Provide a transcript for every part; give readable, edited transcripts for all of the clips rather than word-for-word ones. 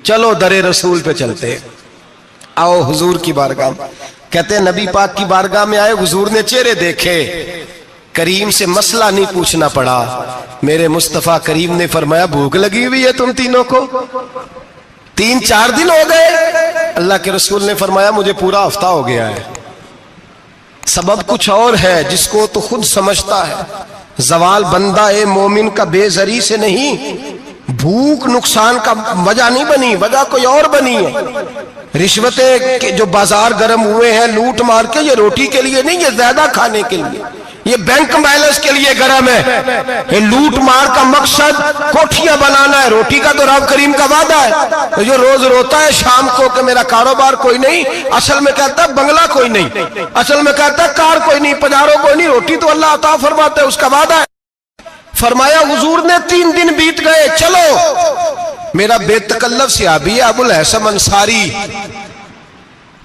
چلو در رسول پہ چلتے، آؤ حضور کی بارگاہ۔ کہتے ہیں نبی پاک کی بارگاہ میں آئے، حضور نے چہرے دیکھے، کریم سے مسئلہ نہیں پوچھنا پڑا۔ میرے مصطفیٰ کریم نے فرمایا بھوک لگی ہوئی ہے تم تینوں کو؟ 3-4 دن ہو گئے؟ اللہ کے رسول نے فرمایا مجھے پورا ہفتہ ہو گیا ہے۔ سبب کچھ اور ہے جس کو تو خود سمجھتا ہے۔ زوال بندہ مومن کا بے زری سے نہیں، بھوک نقصان کا وجہ نہیں بنی، وجہ کوئی اور بنی ہے۔ رشوتیں جو بازار گرم ہوئے ہیں لوٹ مار کے، یہ روٹی کے لیے نہیں، یہ زیادہ کھانے کے لیے، یہ بینک بیلنس کے لیے گرم ہے۔ یہ لوٹ مار کا مقصد کوٹھیاں بنانا ہے، روٹی کا تو رب کریم کا وعدہ ہے۔ جو روز روتا ہے شام کو کہ میرا کاروبار کوئی نہیں، اصل میں کہتا ہے بنگلہ کوئی نہیں، اصل میں کہتا ہے کار کوئی نہیں، پجارو کوئی نہیں، روٹی تو اللہ عطا فرماتا ہے، اس کا وعدہ ہے۔ فرمایا حضور نے 3 دن بیت گئے، چلو۔ میرا بے تکلف صحابی ہے ابو الحسن انصاری،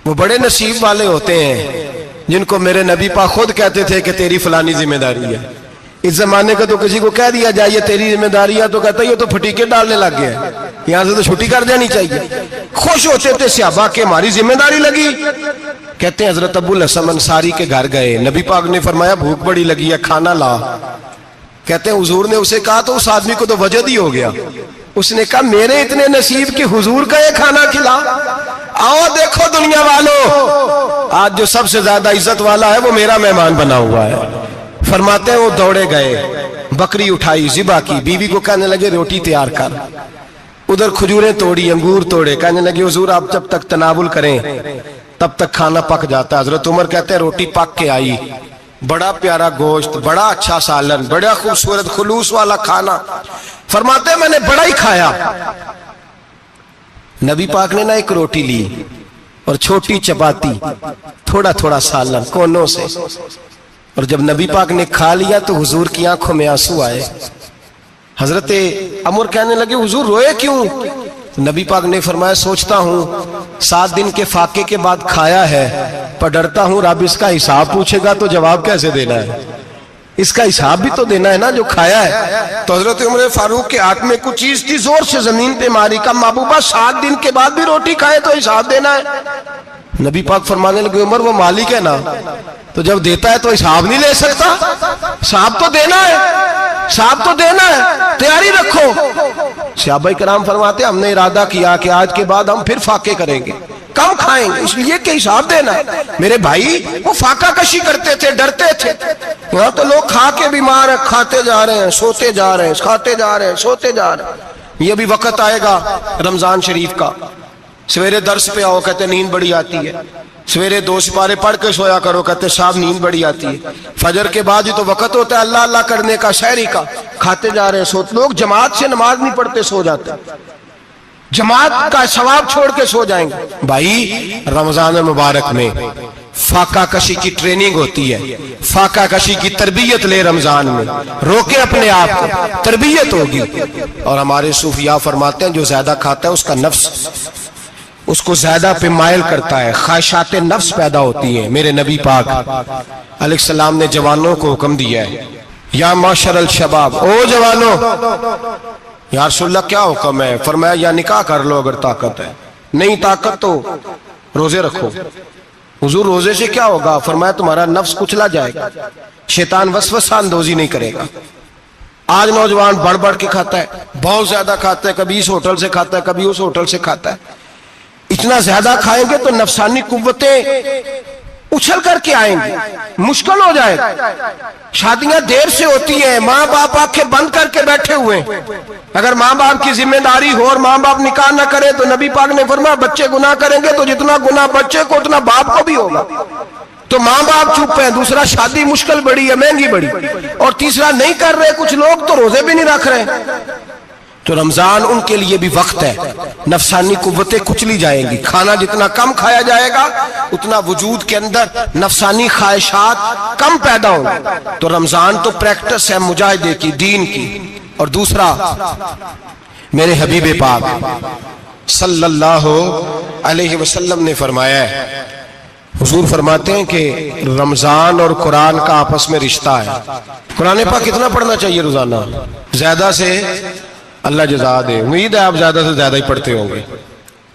وہ بڑے نصیب والے ہوتے ہیں جن کو میرے نبی پاک خود کہتے تھے کہ تیری فلانی ذمہ داری ہے۔ اس زمانے کا تو کسی کو کہہ دیا جائے یہ تیری ذمہ داری ہے تو کہتا ہے یہ تو پھٹیکے ڈالنے لگ گیا ہے، یہاں سے تو چھٹی کر جانی چاہیے۔ خوش ہوتے تھے صحابہ کہ ہماری ذمہ داری لگی۔ کہتے ہیں حضرت ابو الحسن انصاری کے گھر گئے، نبی پاک نے فرمایا بھوک بڑی لگی ہے، کھانا لا۔ کہتے ہیں حضور نے اسے کہا تو اس آدمی کو تو وجد ہی ہو گیا، اس نے کہا میرے اتنے نصیب کہ حضور کا یہ کھانا کھلا۔ آؤ دیکھو دنیا والو، آج جو سب سے زیادہ عزت والا ہے وہ میرا مہمان بنا ہوا ہے۔ فرماتے ہیں وہ دوڑے گئے، بکری اٹھائی، ذبح کی، بیوی کو کہنے لگے روٹی تیار کر، ادھر کھجوریں توڑی، انگور توڑے، کہنے لگے حضور آپ جب تک تناول کریں تب تک کھانا پک جاتا ہے۔ حضرت عمر کہتے ہیں روٹی پک کے آئی، بڑا پیارا گوشت، بڑا اچھا سالن، بڑا خوبصورت خلوص والا کھانا۔ فرماتے ہیں میں نے بڑا ہی کھایا۔ نبی پاک نے نہ ایک روٹی لی اور چھوٹی چپاتی، تھوڑا تھوڑا سالن کونوں سے، اور جب نبی پاک نے کھا لیا تو حضور کی آنکھوں میں آنسو آئے۔ حضرت عمر کہنے لگے حضور روئے کیوں؟ نبی پاک نے فرمایا سوچتا ہوں 7 دن کے فاقے کے بعد کھایا ہے، پر ڈرتا ہوں رب اس کا حساب پوچھے گا تو جواب کیسے دینا ہے، اس کا حساب بھی تو دینا ہے نا جو کھایا ہے۔ تو حضرت عمر فاروق کے ہاتھ میں کچھ چیز تھی، زور سے زمین پہ ماری، کہا محبوبہ 7 دن کے بعد بھی روٹی کھائے تو حساب دینا ہے۔ نبی پاک فرمانے لگے عمر وہ مالک ہے نا، تو جب دیتا ہے تو حساب نہیں لے سکتا، حساب تو دینا ہے، حساب تو دینا ہے، تیاری رکھو۔ صحابہ کرام فرماتے ہم نے ارادہ کیا کہ آج کے بعد ہم پھر فاقے کریں گے، کم کھائیں گے، اس لیے کہ حساب دینا ہے۔ میرے بھائی وہ فاقہ کشی کرتے تھے، ڈرتے تھے۔ یہاں تو لوگ کھا کے بیمار ہیں، کھاتے جا رہے ہیں، سوتے جا رہے ہیں، کھاتے جا رہے ہیں، سوتے جا رہے ہیں۔ یہ بھی وقت آئے گا رمضان شریف کا، سویرے درس پہ آؤ کہتے نیند بڑی آتی ہے، سویرے 2 سپارے پڑھ کے سویا کرو کہتے صاحب نیند بڑی آتی ہے، فجر کے بعد ہی تو وقت ہوتا ہے اللہ اللہ کرنے کا، سحری کا، کھاتے جا رہے ہیں، سوتے۔ لوگ جماعت سے نماز نہیں پڑھتے، سو جاتے، جماعت کا ثواب چھوڑ کے سو جائیں گے۔ بھائی رمضان مبارک میں فاقہ کشی کی ٹریننگ ہوتی ہے، فاقہ کشی کی تربیت لے، رمضان میں روکے اپنے آپ کو، تربیت ہوگی۔ اور ہمارے صوفیاء فرماتے ہیں جو زیادہ کھاتا ہے اس کا نفس اس کو زیادہ پہ مائل کرتا ہے، خواہشات نفس پیدا ہوتی ہیں۔ میرے نبی پاک علیہ السلام نے جوانوں کو حکم دیا ہے یا معاشر الشباب، او جوانوں، یا رسول اللہ کیا حکم ہے؟ فرمایا یا نکاح کر لو اگر طاقت ہے، نہیں طاقت تو روزے رکھو۔ حضور روزے سے کیا ہوگا؟ فرمایا تمہارا نفس کچلا جائے گا، شیطان وسوسہ اندوزی نہیں کرے گا۔ آج نوجوان بڑھ بڑھ کے کھاتا ہے، بہت زیادہ کھاتا ہے، کبھی اس ہوٹل سے کھاتا ہے، کبھی اس ہوٹل سے کھاتا ہے۔ اتنا زیادہ کھائیں گے تو نفسانی قوتیں اچھل کر کے آئیں گی، مشکل ہو جائے گا۔ شادیاں دیر سے ہوتی ہیں، ماں باپ آنکھیں بند کر کے بیٹھے ہوئے ہیں۔ اگر ماں باپ کی ذمہ داری ہو اور ماں باپ نکاح نہ کرے تو نبی پاک نے فرمایا بچے گناہ کریں گے تو جتنا گناہ بچے کو اتنا باپ کو بھی ہوگا۔ تو ماں باپ چپ ہیں، دوسرا شادی مشکل بڑی ہے، مہنگی بڑی، اور تیسرا نہیں کر رہے کچھ لوگ تو روزے بھی نہیں رکھ رہے۔ تو رمضان ان کے لیے بھی وقت ہے، نفسانی قوتیں کچلی جائیں گی، کھانا جتنا کم کھایا جائے گا اتنا وجود کے اندر نفسانی خواہشات کم پیدا ہوں گی۔ تو رمضان تو پریکٹس ہے مجاہدے کی، دین کی۔ اور دوسرا میرے حبیب پاک صلی اللہ علیہ وسلم نے فرمایا ہے، حضور فرماتے ہیں کہ رمضان اور قرآن کا آپس میں رشتہ ہے۔ قرآن پاک کتنا پڑھنا چاہیے روزانہ؟ زیادہ سے اللہ جزا دے، امید ہے آپ زیادہ سے زیادہ ہی پڑھتے ہوں گے۔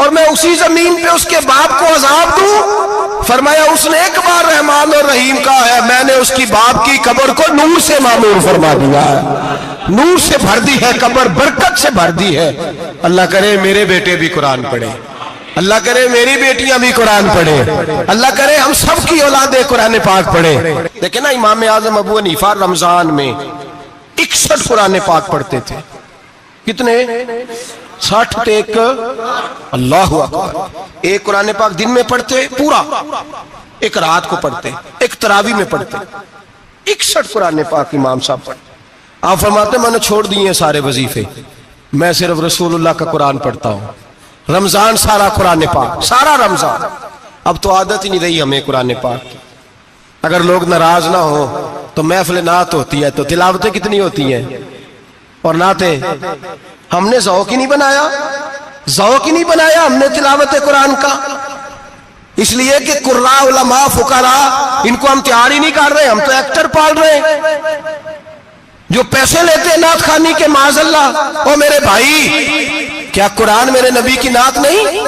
اور میں اسی زمین پہ اس کے باپ کو عذاب دوں؟ فرمایا اس نے ایک بار رحمان اور رحیم کہا ہے، میں نے اس کی باپ کی قبر کو نور سے معمور فرما دیا ہے، نور سے بھر دی ہے قبر، برکت سے بھر دی ہے۔ اللہ کرے میرے بیٹے بھی قرآن پڑھے، اللہ کرے میری بیٹیاں بھی قرآن پڑھیں، اللہ کرے ہم سب کی اولادیں قرآن پاک پڑھیں۔ دیکھیں نا امام اعظم ابو حنیفہ رمضان میں 61 قرآن پاک پڑھتے تھے۔ کتنے؟ 60 ایک، اللہ اکبر۔ ایک قرآن پاک دن میں پڑھتے پورا، ایک رات کو پڑھتے، ایک تراویح میں پڑھتے۔ 61 قرآن پاک امام صاحب پڑھتے۔ آپ فرماتے میں نے چھوڑ دیے سارے وظیفے، میں صرف رسول اللہ کا قرآن پڑھتا ہوں۔ رمضان سارا قرآن پاک، سارا رمضان۔ اب تو عادت ہی نہیں رہی ہمیں قرآن پاک کی۔ اگر لوگ ناراض نہ ہو تو محفل نعت ہوتی ہے تو تلاوتیں کتنی ہوتی ہیں، اور نعتیں ہم نے ذوق ہی نہیں بنایا، ذوق ہی نہیں بنایا ہم نے تلاوت قرآن کا، اس لیے کہ قراء علماء فقراء ان کو ہم تیار ہی نہیں کر رہے، ہم تو ایکٹر پال رہے ہیں جو پیسے لیتے ہیں نعت خوانی کے، معاذ اللہ۔ او میرے بھائی، کیا قرآن میرے نبی کی نعت نہیں؟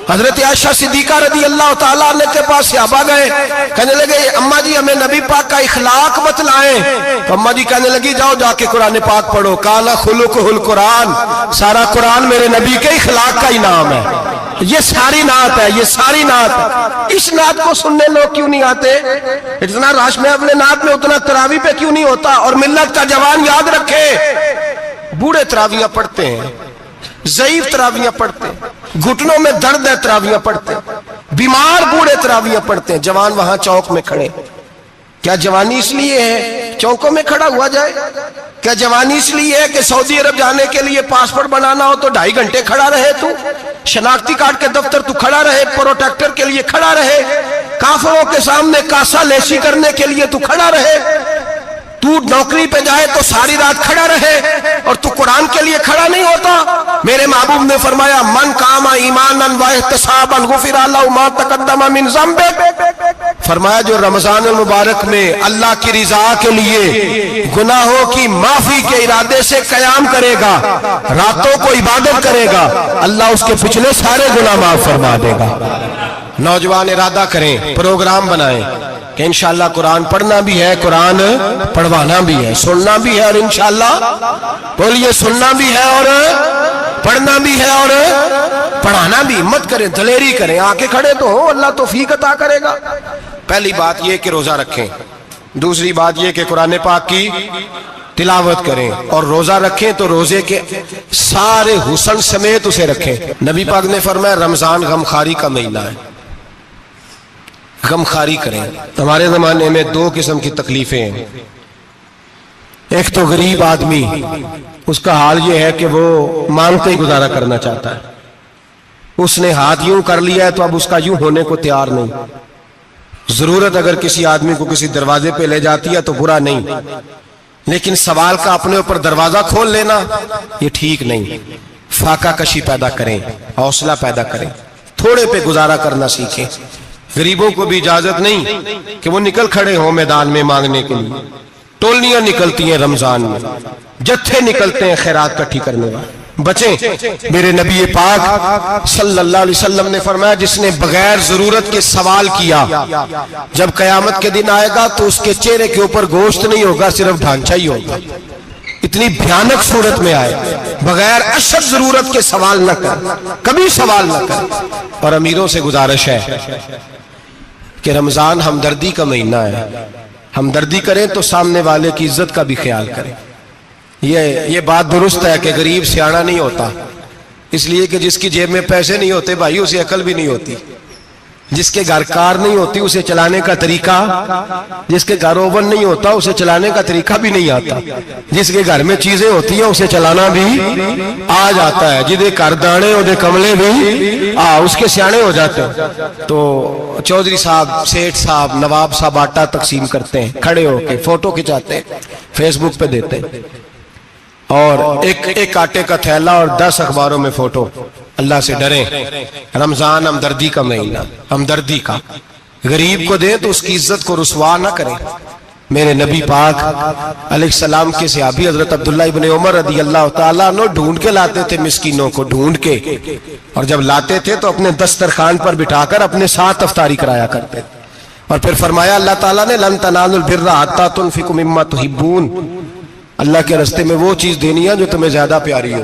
حضرت عائشہ صدیقہ رضی اللہ تعالیٰ عنہ کے پاس صحابہ گئے، کہنے لگے اماں جی ہمیں نبی پاک کا اخلاق بتلائیں، تو اماں جی کہنے لگی جاؤ جا کے قرآن پاک پڑھو، قال خلقہ القرآن، سارا قرآن میرے نبی کے اخلاق کا انعام ہے، یہ ساری نعت ہے، یہ ساری نعت ہے۔ اس نعت کو سننے لوگ کیوں نہیں آتے؟ اتنا رش میں اپنے نعت میں اتنا تراویح پہ کیوں نہیں ہوتا؟ اور ملت کا جوان یاد رکھے، بوڑھے تراویحاں پڑھتے ہیں، ضعیف تراویحاں پڑھتے ہیں، گھٹنوں میں درد ہے تراویحاں پڑھتے ہیں، بیمار بوڑھے تراویحاں پڑھتے ہیں، جوان وہاں چوک میں کھڑے۔ کیا جوانی اس لیے ہے چوکوں میں کھڑا ہوا جائے؟ کیا جوانی اس لیے ہے کہ سعودی عرب جانے کے لیے پاسپورٹ بنانا ہو تو 2.5 گھنٹے کھڑا رہے تو؟ شناختی کارڈ کے دفتر تو کھڑا رہے، پروٹیکٹر کے لیے کھڑا رہے، کافروں کے سامنے کاسا لیسی کرنے کے لیے تو کھڑا رہے، تو نوکری پہ جائے تو ساری رات کھڑا رہے، اور تو قرآن کے لیے کھڑا نہیں ہوتا؟ میرے محبوب نے فرمایا من قام ایمانا واحتسابا غفر له ما تقدم من ذنبه، فرمایا جو رمضان المبارک میں اللہ کی رضا کے لیے گناہوں کی معافی کے ارادے سے قیام کرے گا، راتوں کو عبادت کرے گا، اللہ اس کے پچھلے سارے گناہ معاف فرما دے گا۔ نوجوان ارادہ کریں، پروگرام بنائیں کہ انشاءاللہ قرآن پڑھنا بھی ہے، قرآن پڑھوانا بھی ہے، سننا بھی ہے، اور انشاءاللہ بولیے سننا بھی ہے اور پڑھنا بھی ہے اور پڑھانا بھی۔ ہمت کریں، دلیری کریں، آکے کھڑے تو ہو، اللہ توفیق عطا کرے گا۔ پہلی بات یہ کہ روزہ رکھیں، دوسری بات یہ کہ قرآن پاک کی تلاوت کریں، اور روزہ رکھیں تو روزے کے سارے حسن سمیت اسے رکھیں۔ نبی پاک نے فرمایا رمضان غمخاری کا مہینہ ہے، غمخاری کریں۔ ہمارے زمانے میں 2 قسم کی تکلیفیں ہیں، ایک تو غریب آدمی، اس کا حال یہ ہے کہ وہ مانگتے ہی گزارا کرنا چاہتا ہے، اس نے ہاتھ یوں کر لیا ہے تو اب اس کا یوں ہونے کو تیار نہیں۔ ضرورت اگر کسی آدمی کو کسی دروازے پہ لے جاتی ہے تو برا نہیں، لیکن سوال کا اپنے اوپر دروازہ کھول لینا یہ ٹھیک نہیں۔ فاقہ کشی پیدا کریں، حوصلہ پیدا کریں، تھوڑے پہ گزارا کرنا سیکھیں۔ غریبوں کو بھی اجازت نہیں کہ وہ نکل کھڑے ہوں میدان میں مانگنے کے لیے، ٹولیاں نکلتی ہیں رمضان میں، جتھے نکلتے ہیں خیرات کٹھی کرنے والے، بچیں۔ میرے نبی پاک صلی اللہ علیہ وسلم نے فرمایا جس نے بغیر ضرورت کے سوال کیا، جب قیامت کے دن آئے گا تو اس کے چہرے کے اوپر گوشت نہیں ہوگا، صرف ڈھانچہ ہی ہوگا۔ اتنی بھیانک صورت میں آئے، بغیر اشد ضرورت کے سوال نہ کر، کبھی سوال نہ کر۔ اور امیروں سے گزارش ہے کہ رمضان ہمدردی کا مہینہ ہے، ہمدردی کریں تو سامنے والے کی عزت کا بھی خیال کریں۔ یہ بات درست ہے کہ غریب سیاڑا نہیں ہوتا، اس لیے کہ جس کی جیب میں پیسے نہیں ہوتے بھائی اسے عقل بھی نہیں ہوتی، جس کے گھر کار نہیں ہوتی اسے چلانے کا طریقہ، جس کے گھر اوون نہیں ہوتا اسے چلانے کا طریقہ بھی نہیں آتا، جس کے گھر میں چیزیں ہوتی ہیں اسے چلانا بھی آ جاتا ہے، جدے گھر دانے اودے کملے بھی اس کے سیانے ہو جاتے ہیں۔ تو چودھری صاحب، سیٹھ صاحب، نواب صاحب آٹا تقسیم کرتے ہیں، کھڑے ہو کے فوٹو کھچاتے ہیں، فیس بک پہ دیتے ہیں، اور ایک آٹے کا تھیلا اور 10 اخباروں میں فوٹو۔ اللہ سے ڈریں، رمضان ہمدردی کا مہینہ، ہمدردی کا۔ غریب کو دیں تو اس کی عزت کو رسوا نہ کریں، میرے نبی پاک علیہ السلام کے صحابی حضرت عبداللہ ابن عمر رضی اللہ تعالیٰ عنہ ڈھونڈ کے لاتے تھے مسکینوں کو، ڈھونڈ کے، اور جب لاتے تھے تو اپنے دسترخوان پر بٹھا کر اپنے ساتھ افطاری کرایا کرتے تھے. اور پھر فرمایا اللہ تعالیٰ نے لن تنالوا البر حتی تنفقوا مما تحبون، اللہ کے راستے میں وہ چیز دینی ہے جو تمہیں زیادہ پیاری ہو.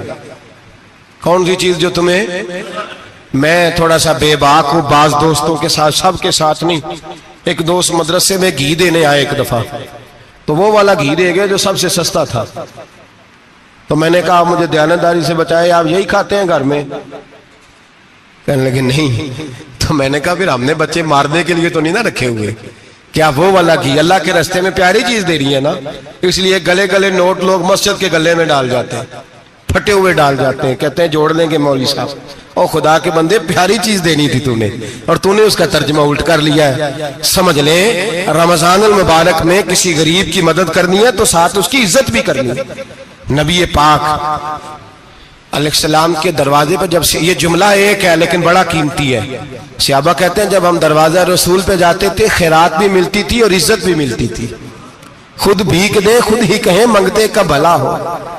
کون سی چیز جو تمہیں؟ میں تھوڑا سا بے باک ہوں، بعض دوستوں کے ساتھ، سب کے ساتھ نہیں. ایک دوست مدرسے میں گھی دینے آئے ایک دفعہ، تو وہ والا گھی دے گئے جو سب سے سستا تھا. تو میں نے کہا مجھے دیانتداری سے بچائے، آپ یہی کھاتے ہیں گھر میں؟ کہنے لگے نہیں. تو میں نے کہا پھر ہم نے بچے مارنے کے لیے تو نہیں نہ رکھے ہوئے، کیا وہ والا گھی اللہ کے راستے میں پیاری چیز دے رہی ہے نا. اس لیے گلے گلے نوٹ لوگ مسجد کے گلے میں ڈال جاتے ہیں، پھٹے ہوئے ڈال جاتے ہیں، کہتے ہیں جوڑ لیں گے مولوی صاحب. اور خدا کے بندے پیاری چیز دینی تھی تو نے، اور تو نے اس کا ترجمہ الٹ کر لیا ہے. سمجھ لیں رمضان المبارک میں کسی غریب کی مدد کرنی ہے تو ساتھ اس کی عزت بھی کرنی ہے. نبی پاک علیہ السلام کے دروازے پر جب سے، یہ جملہ ایک ہے لیکن بڑا قیمتی ہے. صحابہ کہتے ہیں جب ہم دروازہ رسول پہ جاتے تھے خیرات بھی ملتی تھی اور عزت بھی ملتی تھی. خود بھیک دے خود ہی کہیں منگتے کا بھلا ہو،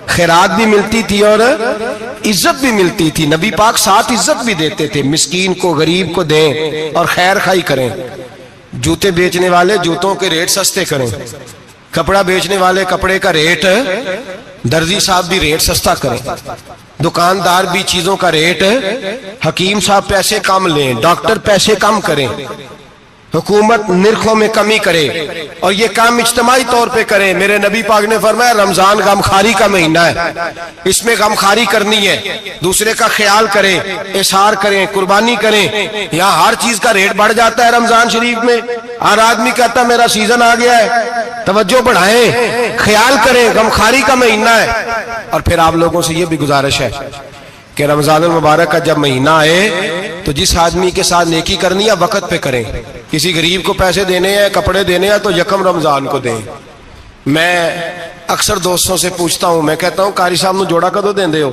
خیرات بھی ملتی تھی اور عزت بھی ملتی تھی. نبی پاک ساتھ عزت بھی دیتے تھے، مسکین کو غریب کو دیں اور خیر خائی کریں. جوتے بیچنے والے جوتوں کے ریٹ سستے کریں، کپڑا بیچنے والے کپڑے کا ریٹ، درزی صاحب بھی ریٹ سستا کریں، دکاندار بھی چیزوں کا ریٹ، حکیم صاحب پیسے کم لیں، ڈاکٹر پیسے کم کریں، حکومت نرخوں میں کمی کرے، اور یہ کام اجتماعی طور پہ کریں. میرے نبی پاک نے فرمایا رمضان غمخواری کا مہینہ ہے، اس میں غمخواری کرنی ہے، دوسرے کا خیال کریں، احسار کریں، قربانی کریں. یہاں ہر چیز کا ریٹ بڑھ جاتا ہے رمضان شریف میں. ہر آدمی کہتا ہے میرا سیزن آ گیا ہے، توجہ بڑھائیں، خیال کریں، غمخواری کا مہینہ ہے. اور پھر آپ لوگوں سے یہ بھی گزارش ہے کہ رمضان المبارک کا جب مہینہ آئے تو جس آدمی کے ساتھ نیکی کرنی ہے وقت پہ کریں. کسی غریب کو پیسے دینے ہیں، کپڑے دینے ہیں تو یکم رمضان کو دیں. میں اکثر دوستوں سے پوچھتا ہوں، میں کہتا ہوں قاری صاحب نو جوڑا کدو دیندے ہو؟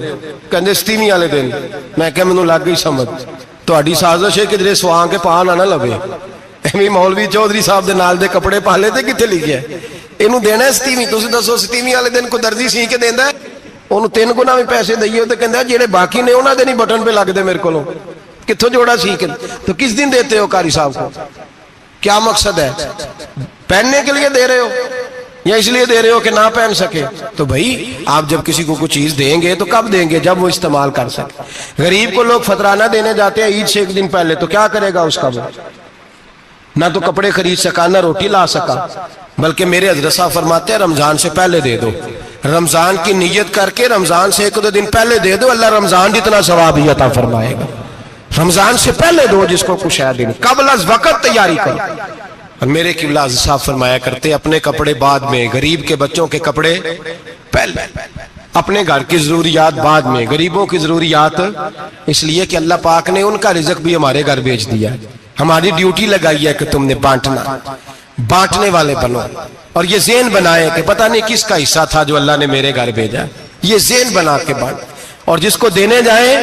کہندے 27 والے دن. میں کہ مینوں لگ گئی سمجھ، تہاڈی سازش ہے کہ جڑے سواں کے پاں نہ لوے. ایویں مولوی چودھری صاحب دے نال دے کپڑے پا لے تے کتے لکھیا ہے اینوں دینا ہے 27. تسی دسو 27 والے دن کو درزی سی کے دیندا ہے؟ انہوں 3 گنا بھی پیسے دئیے تو کہندہ جڑے باقی نے انہاں دے نہیں بٹن پہ لگ دے میرے کو. کتھوں جوڑا سی کے تو کس دن دیتے ہو قاری صاحب کو؟ کیا مقصد ہے؟ پہننے کے لیے دے رہے ہو یا اس لیے دے رہے ہو کہ نہ پہن سکے؟ تو بھائی آپ جب کسی کو کوئی چیز دیں گے تو کب دیں گے؟ جب وہ استعمال کر سکے. غریب کو لوگ فطرانہ دینے جاتے ہیں عید سے ایک دن پہلے، تو کیا کرے گا اس کا؟ وہ نہ تو کپڑے خرید سکا نہ روٹی لا سکا. بلکہ میرے حضرت صاحب فرماتے ہیں رمضان سے پہلے دے دو، رمضان کی نیت کر کے رمضان سے 1-2 دن پہلے دے دو، اللہ رمضان جتنا ثواب ہی عطا فرمائے گا. رمضان سے پہلے دو جس کو کچھ ہے دن، قبل از وقت تیاری کرو. اور میرے قبلہ حضرت صاحب فرمایا کرتے اپنے کپڑے بعد میں، غریب کے بچوں کے کپڑے پہلے، اپنے گھر کی ضروریات بعد میں، غریبوں کی ضروریات. اس لیے کہ اللہ پاک نے ان کا رزق بھی ہمارے گھر بھیج دیا. ہماری ڈیوٹی لگائی ہے کہ تم نے بانٹنا، بانٹنے والے بنو. اور یہ ذہن بنائے کہ پتہ نہیں کس کا حصہ تھا جو اللہ نے میرے گھر بھیجا. یہ ذہن بنا کے بانٹ. اور جس کو دینے جائیں،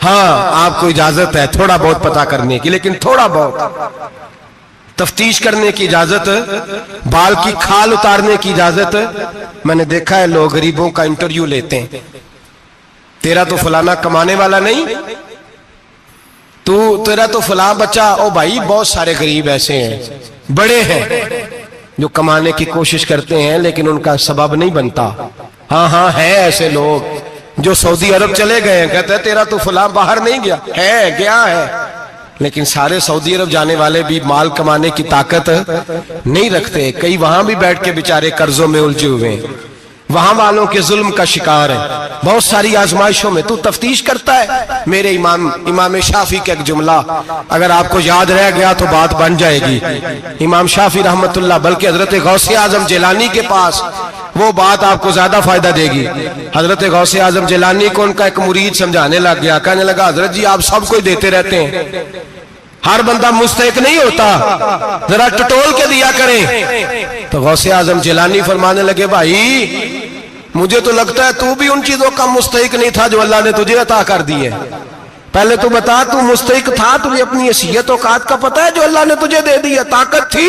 ہاں آپ کو اجازت ہے تھوڑا بہت پتہ کرنے کی، لیکن تھوڑا بہت تفتیش کرنے کی اجازت، بال کی کھال اتارنے کی اجازت. میں نے دیکھا ہے لوگ غریبوں کا انٹرویو لیتے ہیں، تیرا تو فلانا کمانے والا نہیں، تیرا تو فلاں بچہ. او بھائی بہت سارے غریب ایسے ہیں، بڑے ہیں جو کمانے کی کوشش کرتے ہیں لیکن ان کا سبب نہیں بنتا. ہاں ہے ایسے لوگ جو سعودی عرب چلے گئے ہیں، کہتے ہیں تیرا تو فلاں باہر نہیں گیا ہے، لیکن سارے سعودی عرب جانے والے بھی مال کمانے کی طاقت نہیں رکھتے. کئی وہاں بھی بیٹھ کے بیچارے قرضوں میں الجھے ہوئے ہیں، وہاں والوں کے ظلم کا شکار ہے، بہت ساری آزمائشوں میں. تو تفتیش کرتا ہے. میرے امام شافعی کا ایک جملہ اگر آپ کو یاد رہ گیا تو بات بن جائے گی. امام شافعی رحمت اللہ، بلکہ حضرت غوث اعظم جیلانی کے پاس وہ بات آپ کو زیادہ فائدہ دے گی. حضرت غوث اعظم جیلانی کو ان کا ایک مرید سمجھانے لگ گیا، کہنے لگا حضرت جی آپ سب کو دیتے رہتے ہیں، ہر بندہ مستحق نہیں ہوتا، ذرا ٹٹول کے دیا کریں. تو غوث اعظم جیلانی فرمانے لگے بھائی مجھے تو لگتا ہے تو بھی ان چیزوں کا مستحق نہیں تھا جو اللہ نے تجھے عطا کر دی ہے. پہلے تو بتا تو مستحق تھا، تجھے اپنی حیثیت اوقات کا پتہ ہے جو اللہ نے تجھے دے دی ہے؟ طاقت تھی